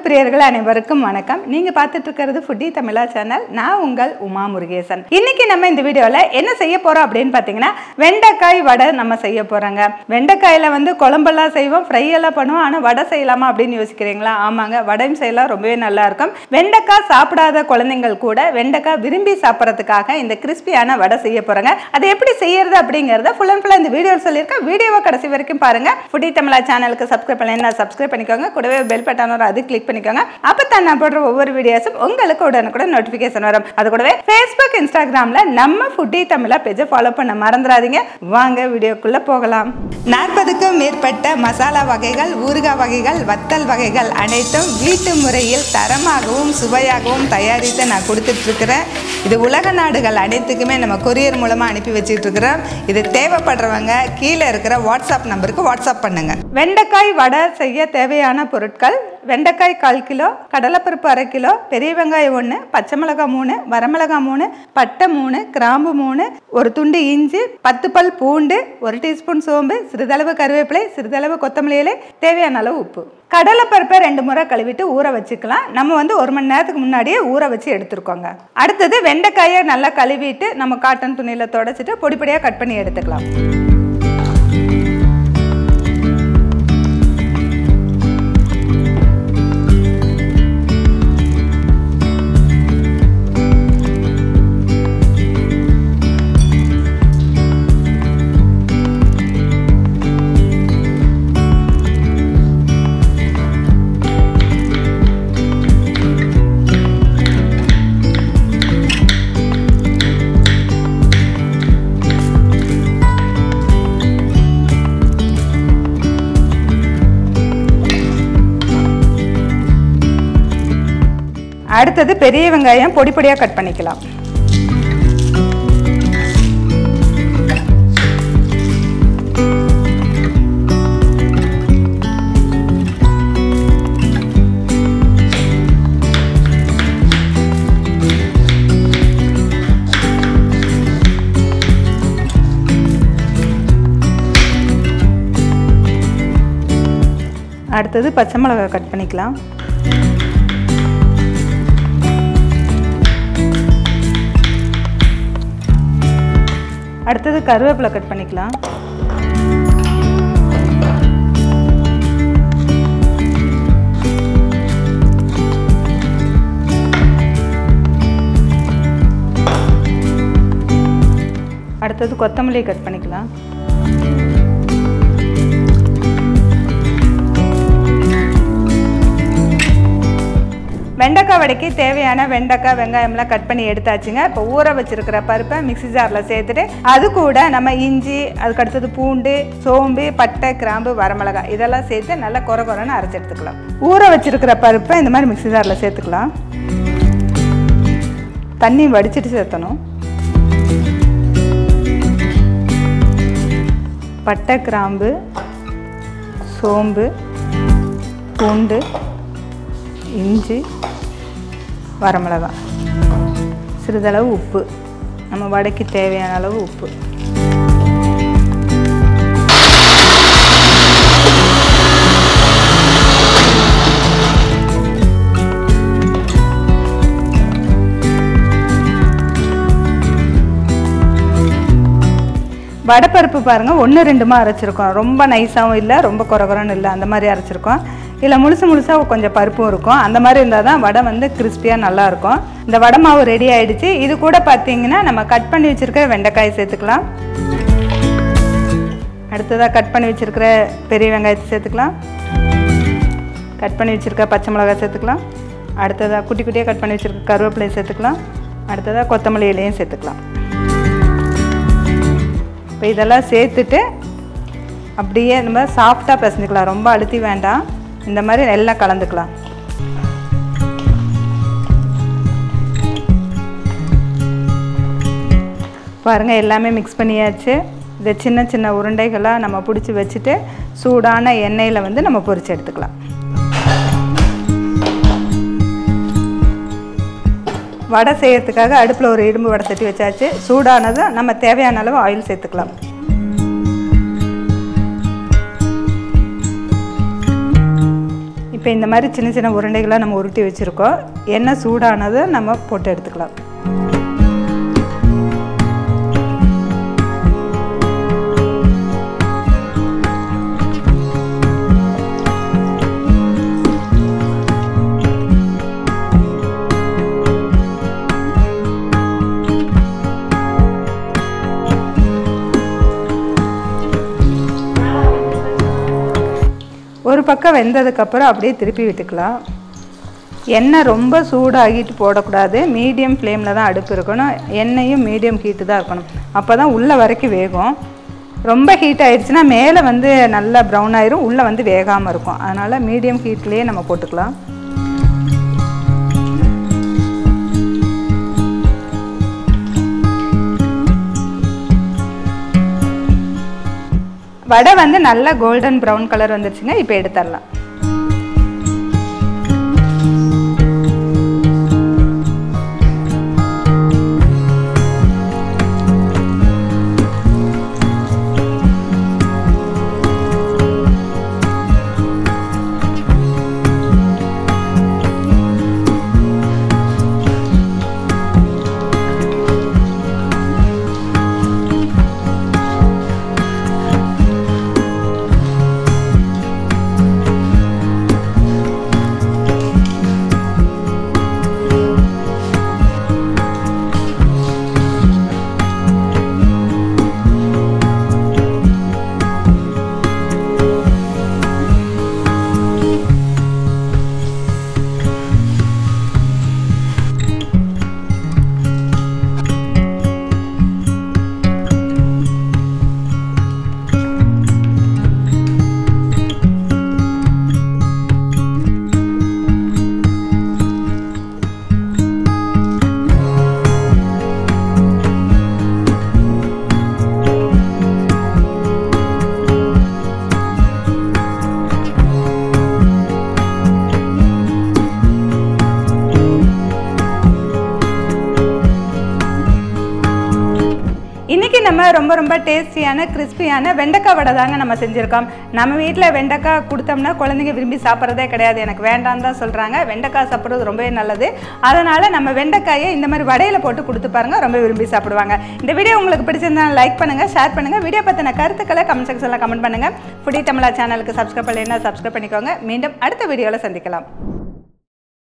பிரியர்கள் அனைவருக்கும் வணக்கம். நீங்க பார்த்துட்டு இருக்கிறது ஃபுட்டி தமிழா சேனல். நான் உங்கள் உமா முருகேசன். இன்னைக்கு நம்ம இந்த வீடியோல என்ன செய்ய போறோம் அப்படின்னு பாத்தீங்கன்னா வெண்டைக்காய் வடை நம்ம செய்ய போறோங்க. வெண்டைக்காயில குழம்பெல்லாம் செய்வோம், ஃப்ரை எல்லாம் பண்ணுவோம். ஆனா வடை செய்யலாமா அப்படின்னு யோசிக்கிறீங்களா? ஆமாங்க, வடையும் செய்யலாம், ரொம்பவே நல்லா இருக்கும். வெண்டைக்காய் சாப்பிடாத குழந்தைகள் கூட வெண்டைக்காய் விரும்பி சாப்பிட்றதுக்காக இந்த கிறிஸ்பியான வடை செய்ய போறாங்க. அதை எப்படி செய்யறது அப்படிங்கறத ஃபுல் அண்ட் ஃபுல்லா இந்த வீடியோல சொல்லியிருக்கேன். வீடியோவை கடைசி வரைக்கும் பாருங்க. ஃபுட்டி தமிழா சேனலுக்கு சப்ஸ்கிரைப் பண்ணலைன்னா சப்ஸ்கிரைப் பண்ணிக்கோங்க. கூடவே பெல் பட்டன் வரும், அது கிளிக் பண்ணிக்கோங்க. அப்பதான் நான் போடுற ஒவ்வொரு வீடியோஸும் உங்களுக்கு உடனுக்குடன் நோட்டிபிகேஷன் வரும். அது கூடவே Facebook, Instagramல நம்ம ஃபுட்டி தமிழா பேஜை ஃபாலோ பண்ண மறந்துடாதீங்க. வாங்க வீடியோக்குள்ள போகலாம். 40க்கும் மேற்பட்ட மசாலா வகைகள், ஊறுகாய் வகைகள், வத்தல் வகைகள் அனைத்தும் வீட்டு முறையில் தரமாகவும் சுவையாகவும் தயாரித்து நான் கொடுத்துட்டு இருக்கிறேன். இது உலக நாடுகள் அனைத்துக்குமே நம்ம கொரியர் மூலமா அனுப்பி வச்சுட்டு இருக்கிறோம். இது தேவைப்படுறவங்க கீழே இருக்கிற வாட்ஸ்அப் நம்பருக்கு வாட்ஸ்அப் பண்ணுங்க. வெண்டைக்காய் வடை செய்ய தேவையான பொருட்கள்: வெண்டைக்காய் 1/4 கிலோ, கடலைப்பருப்பு 1/2 கிலோ, பெரிய வெங்காயம் 1, பச்சை மிளகாய் 3, வரமிளகாய் 3, பட்டை 3, கிராம்பு 3, ஒரு துண்டு இஞ்சி, 10 பல் பூண்டு, 1 டீஸ்பூன் சோம்பு, சிறிதளவு கருவேப்பிலை, சிறிதளவு கொத்தமல்லி இலை, தேவையான அளவு உப்பு. கடலைப்பருப்பை 2 முறை கழுவிட்டு ஊற வச்சுக்கலாம். நம்ம 1 மணி நேரத்துக்கு முன்னாடியே ஊற வச்சு எடுத்துருக்கோங்க. அடுத்தது வெண்டைக்காயை நல்லா கழுவிட்டு நம்ம காட்டன் துணியில தொடச்சிட்டு பொடி பொடியாக கட் பண்ணி எடுத்துக்கலாம். அடுத்தது பெரிய வெங்காயம் பொடி பொடியாக கட் பண்ணிக்கலாம். அடுத்தது பச்சை மிளகாய் கட் பண்ணிக்கலாம். அடுத்தது கருவேப்பிலை கட் பண்ணிக்கலாம். அடுத்தது கொத்தமல்லி கட் பண்ணிக்கலாம். வெண்டைக்காய் வடைக்கு தேவையான வெண்டைக்காய் வெங்காயம்லாம் கட் பண்ணி எடுத்தாச்சுங்க. இப்போ ஊற வச்சிருக்கிற பருப்பை மிக்ஸி ஜாரில் சேர்த்துட்டு அது கூட நம்ம இஞ்சி, அதுக்கு அடுத்தது பூண்டு, சோம்பு, பட்டை, கிராம்பு, வரமிளகாய் இதெல்லாம் சேர்த்து நல்லா கொரன்னு அரைச்சி எடுத்துக்கலாம். ஊற வச்சிருக்கிற பருப்பை இந்த மாதிரி மிக்ஸி ஜாரில் சேர்த்துக்கலாம். தண்ணி வடிச்சிட்டு சேர்த்தணும். பட்டை, கிராம்பு, சோம்பு, பூண்டு, இஞ்சி, வரமிளகாய், சிறிதளவு உப்பு, நம்ம வடைக்கு தேவையான அளவு உப்பு. வடைப்பருப்பு பாருங்கள் 1-2 அரைச்சிருக்கோம். ரொம்ப நைஸாகவும் இல்லை, ரொம்ப கொரன்னு இல்லை, அந்த மாதிரி அரைச்சிருக்கோம். இதில் முழுசாக கொஞ்சம் பருப்பும் இருக்கும். அந்த மாதிரி இருந்தால் தான் வடை கிறிஸ்பியாக நல்லாயிருக்கும். இந்த வடை மாவு ரெடி ஆகிடுச்சு. இது கூட பார்த்தீங்கன்னா நம்ம கட் பண்ணி வச்சுருக்கிற வெண்டைக்காயை சேர்த்துக்கலாம். அடுத்ததாக கட் பண்ணி வச்சுருக்கிற பெரிய வெங்காயத்தை சேர்த்துக்கலாம். கட் பண்ணி வச்சுருக்க பச்சை மிளகாய் சேர்த்துக்கலாம். அடுத்ததாக குட்டி குட்டியாக கட் பண்ணி வச்சுருக்க கருவேப்பிலையை சேர்த்துக்கலாம். அடுத்ததாக கொத்தமல்லி இலையும் சேர்த்துக்கலாம். இப்போ இதெல்லாம் சேர்த்துட்டு அப்படியே நம்ம சாஃப்டாக பிசைஞ்சிக்கலாம். ரொம்ப அழுத்தி வேண்டாம், இந்த மாதிரி எல்லாம் கலந்துக்கலாம். பாருங்கள், எல்லாமே மிக்ஸ் பண்ணியாச்சு. இதை சின்ன சின்ன உருண்டைகளாக நம்ம பிடிச்சி வச்சுட்டு சூடான எண்ணெயில் நம்ம பொரிச்சு எடுத்துக்கலாம். வடை செய்யறதுக்காக அடுப்பில் ஒரு இரும்பு வடை சட்டி வச்சாச்சு. சூடானதும் நம்ம தேவையான அளவு ஆயில் சேர்த்துக்கலாம். இப்போ இந்த மாதிரி சின்ன சின்ன உருண்டைகளாக நம்ம உருட்டி வச்சுருக்கோம். எண்ணெய் சூடானதை நம்ம போட்டு எடுத்துக்கலாம். ஒரு பக்கம் வெந்ததுக்கப்புறம் அப்படியே திருப்பி விட்டுக்கலாம். எண்ணெய் ரொம்ப சூடாகிட்டு போடக்கூடாது, மீடியம் ஃப்ளேமில் தான் அடுப்பு இருக்கணும். எண்ணெயும் மீடியம் ஹீட்டு தான் இருக்கணும், அப்போ தான் உள்ளே வரைக்கும் வேகும். ரொம்ப ஹீட் ஆகிடுச்சுன்னா மேலே வந்து நல்லா ப்ரௌன் ஆயிரும், உள்ளே வந்து வேகாமல் இருக்கும். அதனால் மீடியம் ஹீட்லேயே நம்ம போட்டுக்கலாம். வடை வந்து நல்ல கோல்டன் ப்ரௌன் கலர் வந்துருச்சுங்க. இப்போ எடுத்துடலாம். இன்றைக்கி நம்ம ரொம்ப டேஸ்டியான கிறிஸ்பியான வெண்டைக்காய் வடை தாங்க நம்ம செஞ்சுருக்கோம். நம்ம வீட்டில் வெண்டைக்காய் கொடுத்தோம்னா குழந்தைங்க விரும்பி சாப்பிட்றதே கிடையாது, எனக்கு வேண்டான்னு தான் சொல்கிறாங்க. வெண்டைக்காய் சாப்பிட்றது ரொம்பவே நல்லது. அதனால் நம்ம வெண்டைக்காயை இந்த மாதிரி வடையில் போட்டு கொடுத்து பாருங்கள், ரொம்ப விரும்பி சாப்பிடுவாங்க. இந்த வீடியோ உங்களுக்கு பிடிச்சிருந்தா லைக் பண்ணுங்கள், ஷேர் பண்ணுங்கள். வீடியோ பற்றின கருத்துக்களை கமெண்ட் செக்ஷனில் கமெண்ட் பண்ணுங்கள். ஃபுடி தமிழா சேனலுக்கு சப்ஸ்கிரைப் பண்ணலைன்னா சப்ஸ்கிரைப் பண்ணிக்கோங்க. மீண்டும் அடுத்த வீடியோவில் சந்திக்கலாம்.